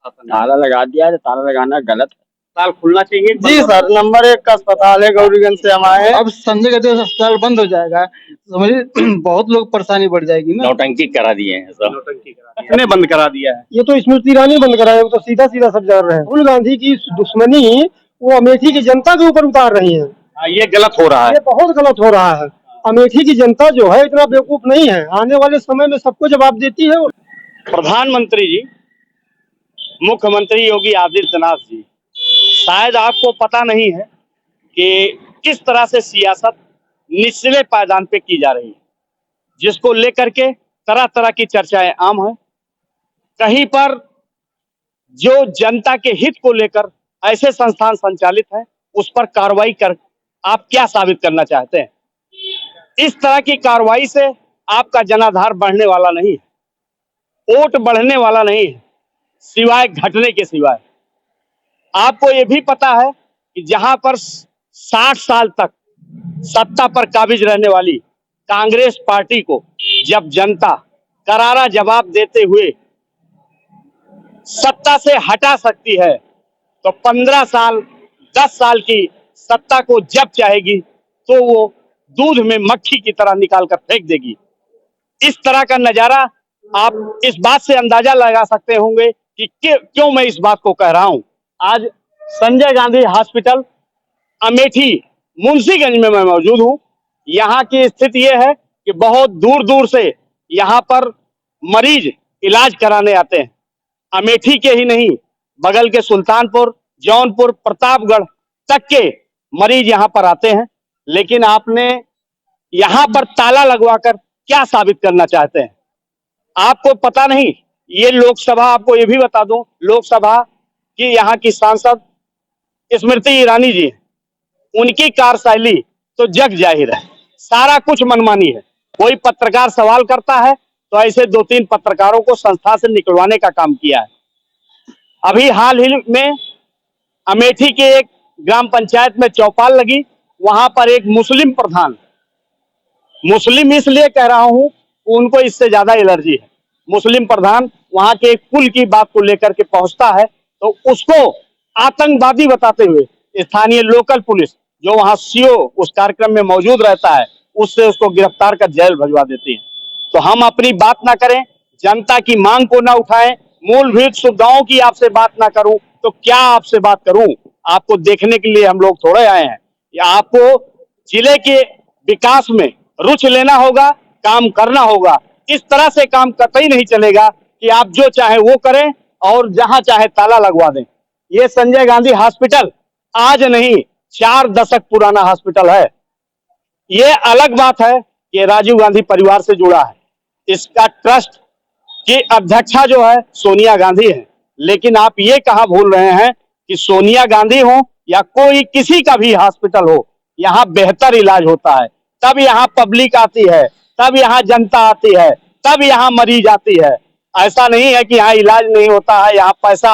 ताला लगा दिया है, ताला लगाना गलत है। अस्पताल खुलना चाहिए। जी सर, नंबर 1 का अस्पताल है, गौरीगंज से हम आए हैं। अब संजय गांधी अस्पताल बंद हो जाएगा, समझिए बहुत लोग परेशानी बढ़ जाएगी ना। नौटंकी करा दिए हैं सब। नौटंकी करा दिया। किसने बंद करा दिया है? ये तो स्मृति ईरानी बंद कराए, वो तो सीधा सीधा सब जान रहे हैं। राहुल गांधी की दुश्मनी वो अमेठी की जनता के ऊपर उतार रही है। ये गलत हो रहा है। ये बहुत गलत हो रहा है। अमेठी की जनता जो है इतना बेवकूफ नहीं है, आने वाले समय में सबको जवाब देती है। प्रधानमंत्री जी, मुख्यमंत्री योगी आदित्यनाथ जी, शायद आपको पता नहीं है कि किस तरह से सियासत निचले पायदान पे की जा रही है, जिसको लेकर के तरह तरह की चर्चाएं आम हैं। कहीं पर जो जनता के हित को लेकर ऐसे संस्थान संचालित हैं, उस पर कार्रवाई कर आप क्या साबित करना चाहते हैं? इस तरह की कार्रवाई से आपका जनाधार बढ़ने वाला नहीं है, वोट बढ़ने वाला नहीं है, सिवाय घटने के सिवाय। आपको ये भी पता है कि जहां पर 60 साल तक सत्ता पर काबिज रहने वाली कांग्रेस पार्टी को जब जनता करारा जवाब देते हुए सत्ता से हटा सकती है, तो 15 साल 10 साल की सत्ता को जब चाहेगी तो वो दूध में मक्खी की तरह निकाल कर फेंक देगी। इस तरह का नजारा आप इस बात से अंदाजा लगा सकते होंगे कि क्यों मैं इस बात को कह रहा हूं। आज संजय गांधी हॉस्पिटल अमेठी मुंशीगंज में मैं मौजूद हूं। यहाँ की स्थिति यह है कि बहुत दूर दूर से यहाँ पर मरीज इलाज कराने आते हैं। अमेठी के ही नहीं, बगल के सुल्तानपुर, जौनपुर, प्रतापगढ़ तक के मरीज यहाँ पर आते हैं। लेकिन आपने यहाँ पर ताला लगवाकर क्या साबित करना चाहते हैं? आपको पता नहीं, ये लोकसभा, आपको ये भी बता दूं, लोकसभा की यहाँ की सांसद स्मृति ईरानी जी, उनकी कार्यशैली तो जग जाहिर है, सारा कुछ मनमानी है। कोई पत्रकार सवाल करता है तो ऐसे 2-3 पत्रकारों को संस्था से निकलवाने का काम किया है। अभी हाल ही में अमेठी के एक ग्राम पंचायत में चौपाल लगी, वहां पर एक मुस्लिम प्रधान, मुस्लिम इसलिए कह रहा हूं, उनको इससे ज्यादा एलर्जी है। मुस्लिम प्रधान वहां के एक पुल की बात को लेकर के पहुंचता है तो उसको आतंकवादी बताते हुए स्थानीय लोकल पुलिस जो वहां सीओ उस कार्यक्रम में मौजूद रहता है, उससे उसको गिरफ्तार कर जेल भिजवा देती है। तो हम अपनी बात ना करें, जनता की मांग को ना उठाएं, मूलभूत सुविधाओं की आपसे बात ना करूं तो क्या आपसे बात करूं? आपको देखने के लिए हम लोग थोड़े आए हैं। या आपको जिले के विकास में रुचि लेना होगा, काम करना होगा। इस तरह से काम कतई नहीं चलेगा कि आप जो चाहे वो करें और जहां चाहे ताला लगवा दें। ये संजय गांधी हॉस्पिटल आज नहीं, 4 दशक पुराना हॉस्पिटल है। ये अलग बात है कि राजीव गांधी परिवार से जुड़ा है, इसका ट्रस्ट की अध्यक्षा जो है सोनिया गांधी है। लेकिन आप ये कहाँ भूल रहे हैं कि सोनिया गांधी हो या कोई किसी का भी हॉस्पिटल हो, यहाँ बेहतर इलाज होता है, तब यहाँ पब्लिक आती है, तब यहाँ जनता आती है, तब यहाँ मरीज आती है। ऐसा नहीं है कि यहाँ इलाज नहीं होता है, यहाँ पैसा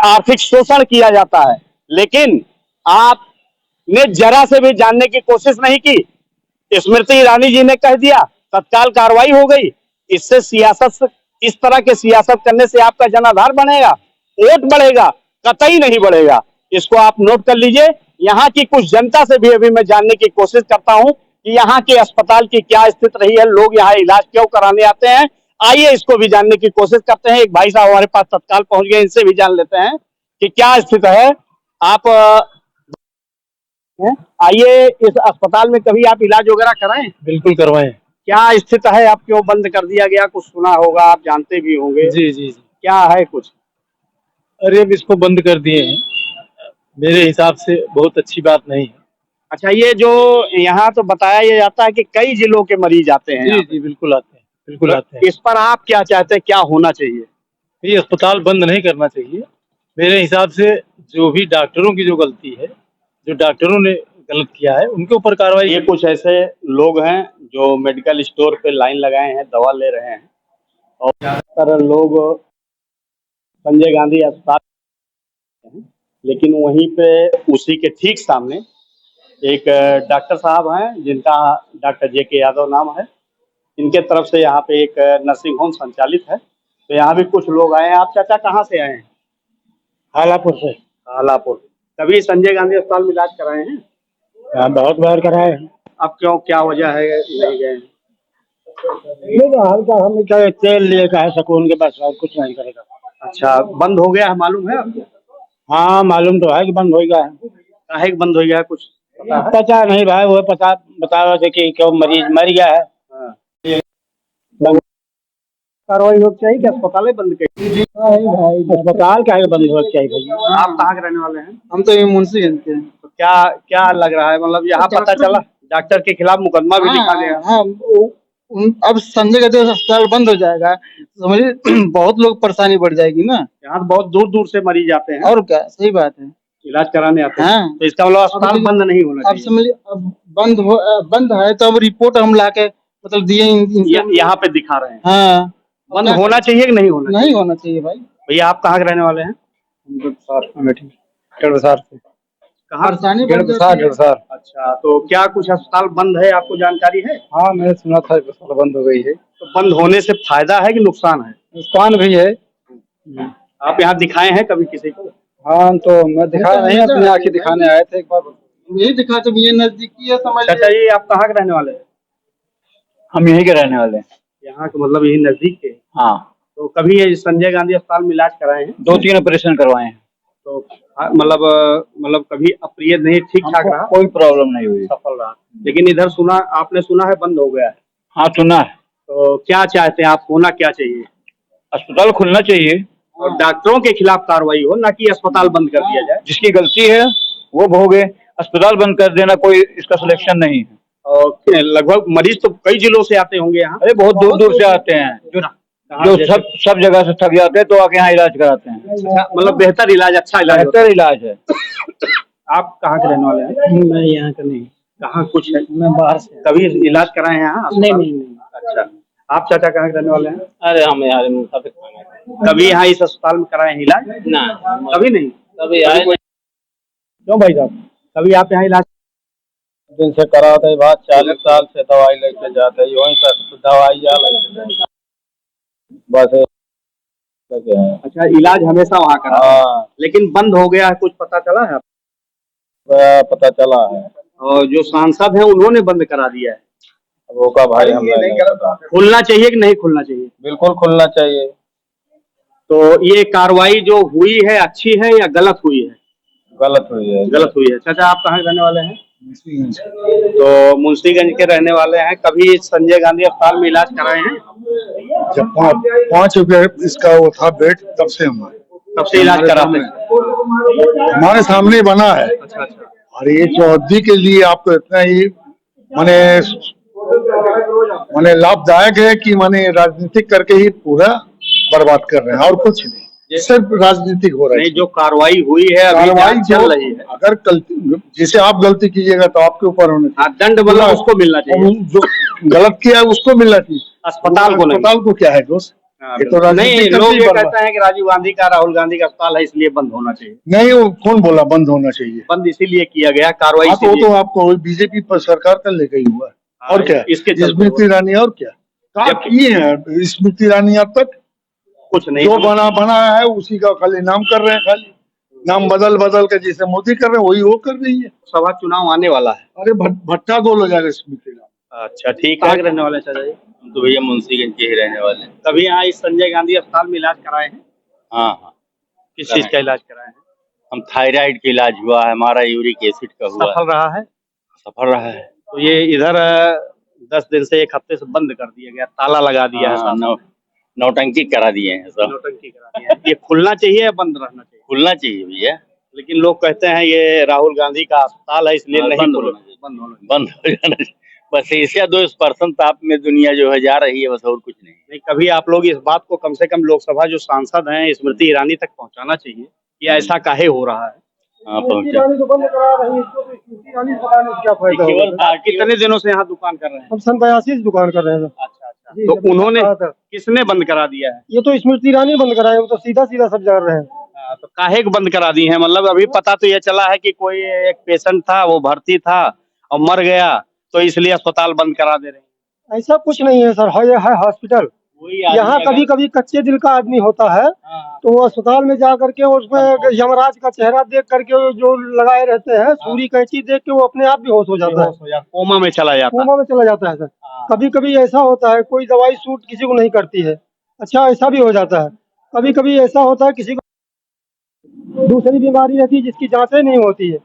आर्थिक शोषण किया जाता है। लेकिन आपने जरा से भी जानने की कोशिश नहीं की। स्मृति ईरानी जी ने कह दिया, तत्काल कार्रवाई हो गई। इससे सियासत, इस तरह के सियासत करने से आपका जनाधार बढ़ेगा, वोट बढ़ेगा? कतई नहीं बढ़ेगा। इसको आप नोट कर लीजिए। यहाँ की कुछ जनता से भी अभी मैं जानने की कोशिश करता हूँ कि यहाँ के अस्पताल की क्या स्थिति रही है, लोग यहाँ इलाज क्यों कराने आते हैं। आइए इसको भी जानने की कोशिश करते हैं। एक भाई साहब हमारे पास तत्काल पहुंच गए, इनसे भी जान लेते हैं कि क्या स्थिति है। आप आइए, इस अस्पताल में कभी आप इलाज वगैरह कराएं? बिल्कुल करवाएं। क्या स्थिति है? आप क्यों बंद कर दिया गया? कुछ सुना होगा, आप जानते भी होंगे। जी जी जी। क्या है कुछ? अरे अब इसको बंद कर दिए हैं, मेरे हिसाब से बहुत अच्छी बात नहीं है। अच्छा, ये जो यहाँ तो बताया ये जाता है कि कई जिलों के मरीज आते हैं। जी जी बिल्कुल आते हैं, बिल्कुल आते हैं। इस पर आप क्या चाहते हैं, क्या होना चाहिए? ये अस्पताल बंद नहीं करना चाहिए मेरे हिसाब से। जो भी डॉक्टरों की जो गलती है, जो डॉक्टरों ने गलत किया है, उनके ऊपर कार्रवाई। ये कुछ ऐसे लोग हैं जो मेडिकल स्टोर पे लाइन लगाए हैं, दवा ले रहे हैं, और ज्यादातर लोग संजय गांधी अस्पताल, लेकिन वहीं पे उसी के ठीक सामने एक डॉक्टर साहब हैं जिनका डॉक्टर JK यादव नाम है। इनके तरफ से यहाँ पे एक नर्सिंग होम संचालित है। तो यहाँ भी कुछ लोग आए हैं। आप चाचा कहाँ से आए हैं? हालापुर से। हालापुर। कभी संजय गांधी अस्पताल में इलाज कराए हैं? बहुत बार कराए हैं। अब क्यों, क्या वजह है नहीं गए? नहीं तो हल्का हम क्या तेल लिए का है सुकून के, बस और कुछ नहीं करेगा। अच्छा, बंद हो गया है मालूम है आपको? हाँ मालूम तो है कि बंद हो गया है। काहे बंद हो गया है, कुछ पता है? पता नहीं भाई, वो पता बता रहे थे कि क्यों मरीज मर गया है। हाँ। कार्रवाई होनी चाहिए क्या? अस्पताल बंद कर। भाई अस्पताल क्या बंद होना चाहिए भैया? आप कहाँ के रहने वाले हैं? हम तो ये मुंशीगंज के हैं। तो क्या क्या लग रहा है, मतलब यहाँ पता चला डॉक्टर के खिलाफ मुकदमा भी लिखा गया? हाँ अब संजय गांधी अस्पताल बंद हो जाएगा, समझिए बहुत लोग परेशानी बढ़ जाएगी ना। यहाँ तो बहुत दूर दूर से मरीज आते हैं और क्या, सही बात है, इलाज कराने आते हैं। हाँ। तो इसका मतलब अस्पताल बंद नहीं होना अब चाहिए। समझिए अब बंद है तो अब रिपोर्ट हम लाके मतलब दिए यहाँ पे दिखा रहे हैं। हाँ, बंद होना चाहिए कि नहीं होना चाहिए? नहीं होना चाहिए भाई। भैया आप कहाँ के रहने वाले हैं? कहाँ? अच्छा, तो क्या कुछ अस्पताल बंद है, आपको जानकारी है? हाँ मैंने सुना था अस्पताल बंद हो गई है। तो बंद होने से फायदा है कि नुकसान है? नुकसान भी है। आप यहाँ दिखाए हैं कभी किसी को? हाँ तो मैं दिखाया नहीं, अपनी आंखें दिखाने आए थे एक बार। यही दिखा तो ये नजदीकी है, समझ चाचा जी आप कहाँ के रहने वाले हैं? हम यही के रहने वाले हैं। यहाँ के मतलब यही नजदीक के? हाँ, तो कभी ये संजय गांधी अस्पताल में इलाज कराए हैं? 2-3 ऑपरेशन करवाए हैं। तो मतलब कभी अप्रिय नहीं, ठीक ठाक रहा? कोई प्रॉब्लम नहीं हुई, सफल रहा। लेकिन इधर आपने सुना है बंद हो गया है? हाँ सुना है। तो क्या चाहते हैं आप, होना क्या चाहिए? अस्पताल खुलना चाहिए और डॉक्टरों के खिलाफ कार्रवाई हो, ना कि अस्पताल बंद कर दिया जाए। जिसकी गलती है वो भोगे, अस्पताल बंद कर देना कोई इसका सिलेक्शन नहीं है। और लगभग मरीज तो कई जिलों से आते होंगे यहाँ? अरे बहुत दूर दूर से आते हैं, जो सब जगह से थक जाते हैं तो आके यहाँ इलाज कराते हैं। अच्छा, मतलब बेहतर इलाज, अच्छा इलाज होता बेहतर इलाज है। है। आप कहाँ के रहने वाले हैं? मैं यहाँ का नहीं। कहाँ कुछ है? मैं बाहर से। कभी इलाज कराए हैं यहाँ? नहीं। अच्छा, आप चाचा कहाँ के रहने वाले हैं? अरे हम यार कभी यहाँ इस अस्पताल में कराए हैं इलाज? ना, कभी नहीं। कभी आए नहीं। क्यों भाई साहब, कभी आप यहाँ इलाज? दिन से कराते हैं, बात 40 साल से दवाई लेके जाते हैं, वहीं तक दवाई या लेके बस। अच्छा, इलाज हमेशा वहाँ करा? हाँ, लेकिन बंद हो गया है, कुछ पता चला है? पता चला है। और जो सांसद हैं उन्होंने बंद करा दिया है। वो का भाई हम नहीं पता। खुलना चाहिए कि नहीं खुलना चाहिए? बिल्कुल खुलना चाहिए। तो ये कार्रवाई जो हुई है अच्छी है या गलत हुई है? गलत हुई है। गलत हुई है। चाचा आप कहाँ के रहने वाले हैं? तो मुंशीगंज के रहने वाले हैं। कभी संजय गांधी अस्पताल में इलाज कराए हैं? जब 5 रुपये इसका वो था बेड, तब से हम तब से इलाज कराते हैं? हमारे सामने बना है। अच्छा अच्छा। और ये चौधरी के लिए आपको इतना ही माने लाभदायक है कि माने राजनीतिक करके ही पूरा बर्बाद कर रहे हैं और कुछ नहीं, सिर्फ राजनीतिक हो रहा है। नहीं, जो कार्रवाई हुई है अभी कार्रवाई चल रही है। अगर जैसे आप गलती कीजिएगा तो आपके ऊपर होने चाहिए। दंड मतलब उसको मिलना चाहिए, जो गलत किया है उसको मिलना चाहिए, अस्पताल को नहीं। अस्पताल को क्या है दोस्त? ये तो नहीं, राजनीतिक लोग करके ये ही बर्बाद। कहते हैं कि राजीव गांधी का, राहुल गांधी का अस्पताल है इसलिए बंद होना चाहिए। नहीं, वो कौन बोला बंद होना चाहिए? बंद इसीलिए किया गया, कार्रवाई हाँ, तो वो इसीलिए। तो आपको बीजेपी पर सरकार का लेके ही हुआ है। और क्या इसके चलते स्मृति ईरानी, और क्या काम किए हैं स्मृति ईरानी? अब तक कुछ नहीं, जो बना है उसी का खाली नाम कर रहे हैं, खाली नाम बदल के जैसे मोदी कर रहे हैं वही वो कर रही है। सभा चुनाव आने वाला है। अरे भट्टा गोल हो जाएगा स्मृति ईरानी। अच्छा ठीक है। रहने वाले चाचा जी? हम तो भैया मुंशीगंज के ही रहने वाले हैं। कभी यहाँ इस संजय गांधी अस्पताल में इलाज कराए हैं? हाँ हाँ। किस चीज का इलाज कराए हैं? हम थायराइड का इलाज हुआ है, हमारा यूरिक एसिड का हुआ है। सफल रहा है? सफल रहा है। तो ये इधर 10 दिन से, 1 हफ्ते से बंद कर दिया गया, ताला लगा दिया है। हाँ, नौटंकी करा दिए हैं सब। नौटंकी करा दिया है। ये खुलना चाहिए या बंद रहना चाहिए? खुलना चाहिए भैया। लेकिन लोग कहते हैं ये राहुल गांधी का अस्पताल है इसलिए नहीं बंद खुलना। होना चाहिए। बंद हो जाना चाहिए। बस ईर्ष्या 2% ताप में दुनिया जो है जा रही है, बस और कुछ नहीं। नहीं, कभी आप लोग इस बात को कम से कम लोकसभा जो सांसद हैं स्मृति ईरानी तक पहुंचाना चाहिए कि ऐसा काहे हो रहा है। हाँ पहुँचा। केवल कितने दिनों से यहाँ दुकान कर रहे हैं? हम सन 82 से दुकान कर रहे हैं। अच्छा अच्छा। तो उन्होंने किसने बंद करा दिया है? ये तो स्मृति ईरानी बंद कराए, वो तो सीधा सब जा रहे हैं। तो काहे को बंद करा दी है? मतलब अभी पता तो ये चला है कि कोई एक पेशेंट था, वो भर्ती था और मर गया, तो इसलिए अस्पताल बंद करा दे रहे हैं। ऐसा कुछ नहीं है सर, है हॉस्पिटल। कोई आदमी यहाँ अगर- कभी कभी कच्चे दिल का आदमी होता है हाँ, तो वो अस्पताल में जा करके उसमें यमराज का चेहरा देख करके वो जो लगाए रहते हैं सुई कैंची देख के वो अपने आप बेहोश हो जाता है, बेहोश हो जाता, कोमा में चला जाता है। कोमा में चला जाता है सर। हाँ। कभी कभी ऐसा होता है कोई दवाई सूट किसी को नहीं करती है, अच्छा ऐसा भी हो जाता है। कभी कभी ऐसा होता है किसी को दूसरी बीमारी रहती है जिसकी जांचें नहीं होती है,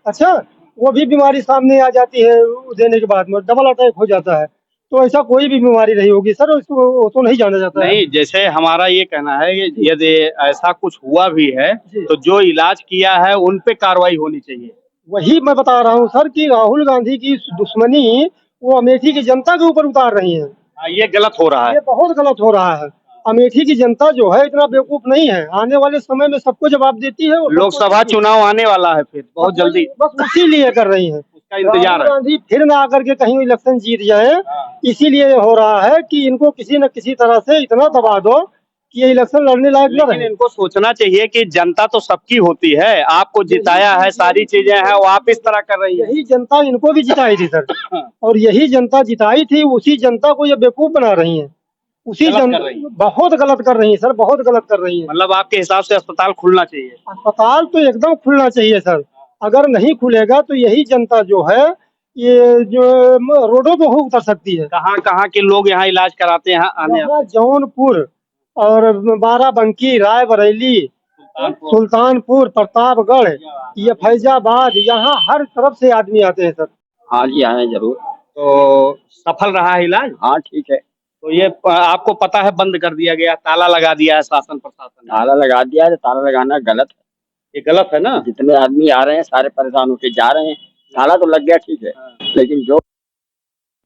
अच्छा वो भी बीमारी सामने आ जाती है देने के बाद में डबल अटैक हो जाता है। तो ऐसा कोई भी बीमारी नहीं होगी सर, उसको वो तो नहीं जाना जाता है। नहीं, जैसे हमारा ये कहना है कि यदि ऐसा कुछ हुआ भी है जी। तो जो इलाज किया है उन पे कार्रवाई होनी चाहिए। वही मैं बता रहा हूँ सर कि राहुल गांधी की दुश्मनी वो अमेठी की जनता के ऊपर उतार रही है। ये गलत हो रहा है। ये बहुत गलत हो रहा है। अमेठी की जनता जो है इतना बेवकूफ नहीं है, आने वाले समय में सबको जवाब देती है। और लोकसभा चुनाव आने वाला है फिर बहुत जल्दी, बस उसी लिए कर रही है, उसका इंतजार राहुल है। गांधी फिर ना आकर के कहीं इलेक्शन जीत जाए, इसीलिए हो रहा है कि इनको किसी न किसी तरह से इतना दबा दो कि ये इलेक्शन लड़ने लायक न लेकिन रहे। इनको सोचना चाहिए कि जनता तो सबकी होती है, आपको जिताया है, सारी चीजें हैं, वो आप इस तरह कर रही है। यही जनता इनको भी जिताई थी सर, और यही जनता जिताई थी, उसी जनता को ये बेवकूफ बना रही है। उसी गलत जनता कर रही है। बहुत गलत कर रही है सर, बहुत गलत कर रही है। मतलब आपके हिसाब से अस्पताल खुलना चाहिए। अस्पताल तो एकदम खुलना चाहिए सर, अगर नहीं खुलेगा तो यही जनता जो है ये जो रोडों पे हो उतर सकती है। कहाँ कहाँ के लोग यहाँ इलाज कराते हैं आने यहाँ जौनपुर और बाराबंकी, रायबरेली, सुल्तानपुर, प्रतापगढ़, ये फैजाबाद, यहाँ हर तरफ से आदमी आते हैं सर। हाँ जी आए जरूर। तो सफल रहा है इलाज। हाँ ठीक है। तो ये आपको पता है बंद कर दिया गया, ताला लगा दिया है शासन प्रशासन ने। ताला लगा दिया है, ताला लगाना गलत है। ये गलत है ना। जितने आदमी आ रहे हैं सारे परेशान होके जा रहे हैं, ताला तो लग गया ठीक है, लेकिन जो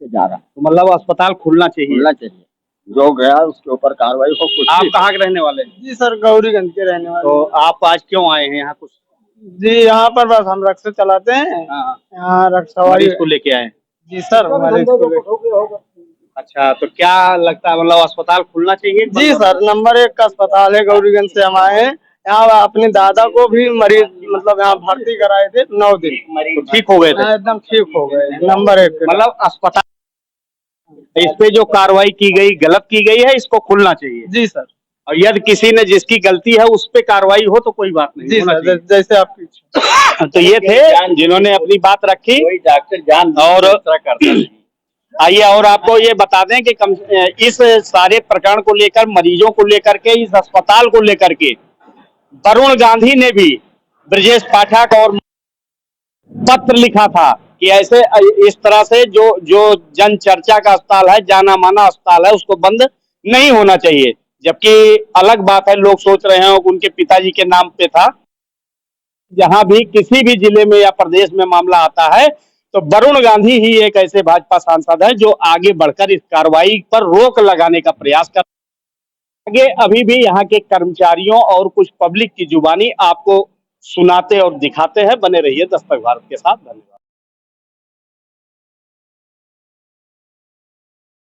जा रहा है तो मतलब अस्पताल खुलना चाहिए। खुलना चाहिए, जो गया उसके ऊपर कार्रवाई हो। कुछ आप कहाँ के रहने वाले हैं? जी सर, गौरीगंज के रहने वाले। तो आप आज क्यों आए हैं यहाँ कुछ? जी यहाँ पर बस हम रक्षा चलाते हैं, हाँ, यहाँ रक्षा मरीज को लेके आए हैं। जी सर, मरीज को लेकर। अच्छा, तो क्या लगता है मतलब अस्पताल खुलना चाहिए? जी सर, नंबर 1 का अस्पताल है, गौरीगंज से हम आए हैं। यहाँ अपने दादा को भी मरीज मतलब यहाँ भर्ती कराए थे 9 दिन, तो ठीक हो गए थे। एकदम ठीक हो गए, नंबर 1 मतलब अस्पताल इस पे जो कार्रवाई की गई गलत की गई है, इसको खुलना चाहिए। जी सर। और यदि किसी ने जिसकी गलती है उस पे कार्रवाई हो तो कोई बात नहीं, जी होना सर, चाहिए। जैसे आपकी इच्छा। तो ये थे जिन्होंने अपनी बात रखी। कोई डॉक्टर जान और करता नहीं। आइए और आपको ये बता दें कि इस सारे प्रकरण को लेकर, मरीजों को लेकर के, इस अस्पताल को लेकर के वरुण गांधी ने भी ब्रजेश पाठक और पत्र लिखा था कि ऐसे इस तरह से जो जन चर्चा का अस्पताल है, जाना माना अस्पताल है, उसको बंद नहीं होना चाहिए। जबकि अलग बात है, लोग सोच रहे हैं उनके पिताजी के नाम पे था। जहां भी किसी भी जिले में या प्रदेश में मामला आता है तो वरुण गांधी ही एक ऐसे भाजपा सांसद है जो आगे बढ़कर इस कार्रवाई पर रोक लगाने का प्रयास कर आगे। अभी भी यहाँ के कर्मचारियों और कुछ पब्लिक की जुबानी आपको सुनाते और दिखाते हैं। बने रहिए दस्तक भारत के साथ। धन्यवाद।